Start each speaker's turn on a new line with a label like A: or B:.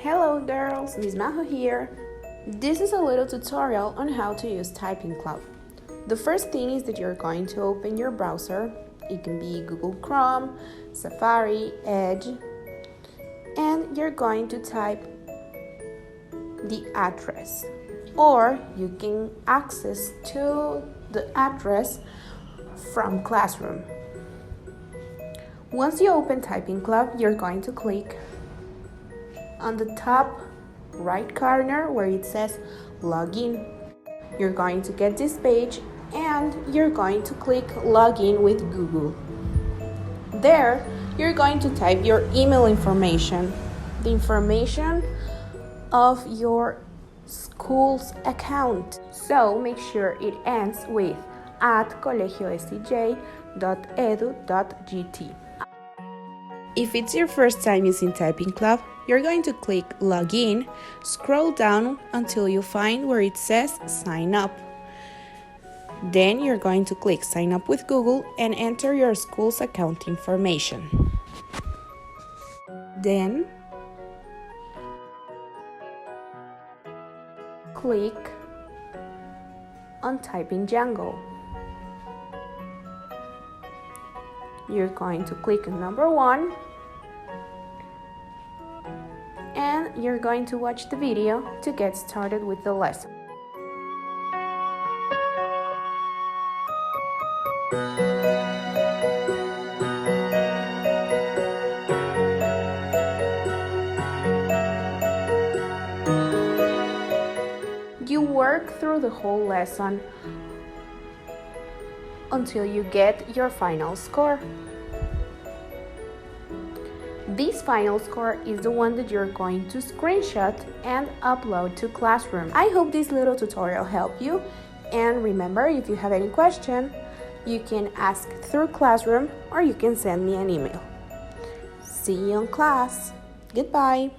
A: Hello girls, Miss Majo here. This is a little tutorial on how to use Typingclub. The first thing is that you're going to open your browser. It can be Google Chrome, Safari, Edge, and you're going to type the address, or you can access to the address from Classroom. Once you open Typingclub, you're going to click on the top right corner where it says Login. You're going to get this page and you're going to click Login with Google. There, you're going to type your email information, the information of your school's account. So make sure it ends with @colegiosj.edu.gt. If it's your first time using Typingclub, you're going to click Login, scroll down until you find where it says Sign Up. Then you're going to click Sign Up with Google and enter your school's account information. Then click on Type in Django. You're going to click on number 1 and you're going to watch the video to get started with the lesson. You work through the whole lesson until you get your final score. This final score is the one that you're going to screenshot and upload to Classroom. I hope this little tutorial helped you, and remember, if you have any question, you can ask through Classroom or you can send me an email. See you in class. Goodbye.